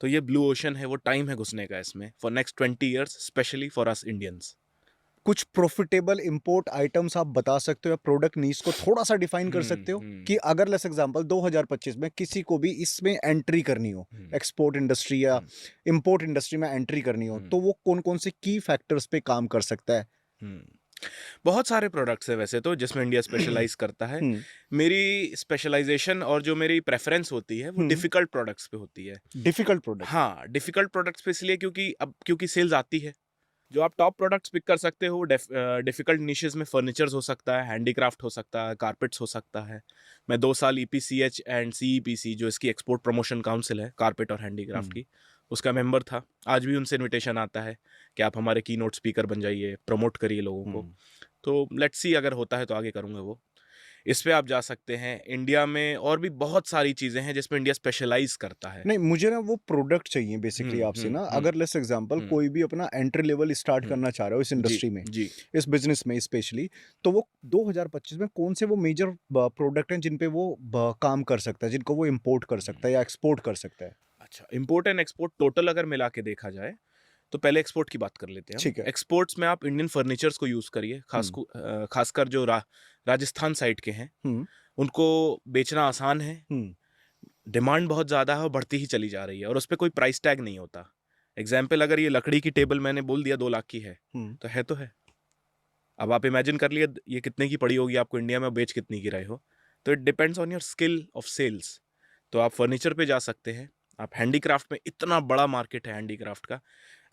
तो ये blue ocean है, वो टाइम है घुसने का इसमें for next 20 years, specially for us Indians. कुछ प्रॉफिटेबल इंपोर्ट आइटम्स आप बता सकते हो या प्रोडक्ट नीश को थोड़ा-सा डिफाइन कर सकते हो? कि हम्म। अगर लेट्स एग्जांपल 2025 में किसी को भी इसमें एंट्री करनी हो, हम्म। एक्सपोर्ट इंडस्ट्री या हम्म। इंपोर्ट इंडस्ट्री में एंट्री करनी हो, हम्म। तो वो कौन-कौन से की फैक्टर्स पे काम कर सकता है? हम्म। बहुत सारे प्रोडक्ट्स है वैसे तो जिसमें इंडिया स्पेशलाइज करता है। हुँ, मेरी स्पेशलाइजेशन और जो मेरी प्रेफरेंस होती है वो हुँ, डिफिकल्ट प्रोडक्ट्स पे होती है। Difficult products. हाँ, डिफिकल्ट प्रोडक्ट्स पे इसलिए क्योंकि सेल्स आती है। जो आप टॉप प्रोडक्ट्स पिक कर सकते हो डिफिकल्ट निशेस में फर्नीचर्स हो सकता है, हैंडीक्राफ्ट हो सकता है, कारपेट्स हो सकता है। मैं 2 साल EPCH एंड CEPC, जो इसकी एक्सपोर्ट प्रमोशन काउंसिल है कारपेट और हैंडीक्राफ्ट हुँ, की, उसका मेंबर था। आज भी उनसे इनविटेशन आता है कि आप हमारे की नोट स्पीकर बन जाइए, प्रमोट करिए लोगों को। हुँ। तो लेट्स सी, अगर होता है तो आगे करूँगा वो। इस पे आप जा सकते हैं। इंडिया में और भी बहुत सारी चीज़ें हैं जिसमें इंडिया स्पेशलाइज़ करता है। नहीं, मुझे ना वो प्रोडक्ट चाहिए हुँ, बेसिकली आपसे हुँ, ना, हुँ, अगर लेट्स एग्जांपल हुँ, कोई भी अपना एंट्री लेवल स्टार्ट हुँ। करना चाह रहा हो इस जी, इंडस्ट्री में, जी। इस बिज़नेस में स्पेशली, तो वो 2025 में कौन से वो मेजर ब प्रोडक्ट हैं जिन पे वो ब काम कर सकता है, जिनको वो इम्पोर्ट कर हुँ। सकता है या एक्सपोर्ट कर सकता है? अच्छा, इम्पोर्ट एंड एक्सपोर्ट टोटल अगर मिला के देखा जाए, तो पहले एक्सपोर्ट की बात कर लेते हैं हम। ठीक है। एक्सपोर्ट्स में आप इंडियन फर्नीचर्स को यूज़ करिए, हुँ, खासकर जो राजस्थान साइड के हैं, हुँ, उनको बेचना आसान है। हुँ, डिमांड बहुत ज़्यादा है और बढ़ती ही चली जा रही है और उसपे कोई प्राइस टैग नहीं होता। एग्ज़ाम्पल, अगर ये लकड़ी की टेबल मैंने बोल दिया 2 लाख की है, हुँ, तो है। अब आप इमेजिन कर लिए ये कितने की पड़ी होगी आपको इंडिया में, और बेच कितनी की रहे हो। तो it depends on your skill of sales. तो आप फर्नीचर पे जा सकते हैं। आप हैंडीक्राफ्ट में, इतना बड़ा मार्केट है हैंडीक्राफ्ट का।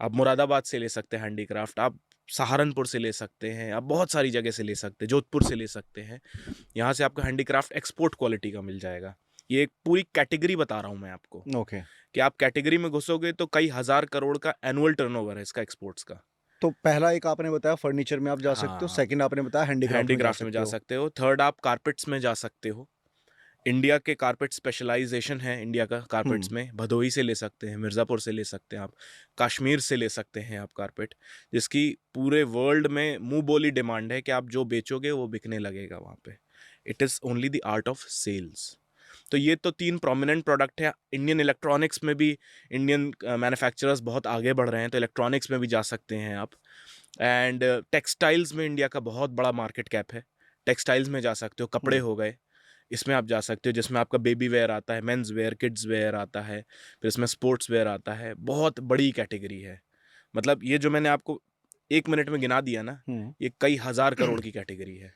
आप मुरादाबाद से ले सकते हैं हैंडीक्राफ्ट, आप सहारनपुर से ले सकते हैं, आप बहुत सारी जगह से ले सकते हैं, जोधपुर से ले सकते हैं। यहाँ से आपको हैंडीक्राफ्ट एक्सपोर्ट क्वालिटी का मिल जाएगा। ये एक पूरी कैटेगरी बता रहा हूँ मैं आपको, ओके। कि आप कैटेगरी में घुसोगे तो कई हज़ार करोड़ का एनुअल टर्नओवर है इसका, एक्सपोर्ट्स का। तो पहला एक आपने बताया फर्नीचर में आप जा सकते हो, हाँ, सेकंड आपने बताया हैंडीक्राफ्ट में जा हैंडीक्राफ्ट में सकते जा हो। सकते हो। थर्ड, आप कारपेट्स में जा सकते हो। इंडिया के कारपेट स्पेशलाइजेशन है इंडिया का हुँ, कारपेट्स में। भदोही से ले सकते हैं, मिर्ज़ापुर से ले सकते हैं आप, कश्मीर से ले सकते हैं आप कारपेट, जिसकी पूरे वर्ल्ड में मुँह बोली डिमांड है कि आप जो बेचोगे वो बिकने लगेगा वहाँ पे। It is only the art of sales. तो ये तो 3 प्रोमिनेंट प्रोडक्ट है। इंडियन इलेक्ट्रॉनिक्स में भी इंडियन मैन्युफैक्चरर्स बहुत आगे बढ़ रहे हैं, तो इलेक्ट्रॉनिक्स में भी जा सकते हैं आप। एंड टेक्सटाइल्स में इंडिया का बहुत बड़ा मार्केट कैप है। टेक्सटाइल्स में जा सकते हो, कपड़े हुँ, हो गए, इसमें आप जा सकते हो, जिसमें आपका बेबी वेयर आता है, मेंस वेयर, किड्स वेयर आता है, फिर इसमें स्पोर्ट्स वेयर आता है। बहुत बड़ी कैटेगरी है। मतलब ये जो मैंने आपको 1 मिनट में गिना दिया ना, हुँ। ये कई हज़ार करोड़ की कैटेगरी है।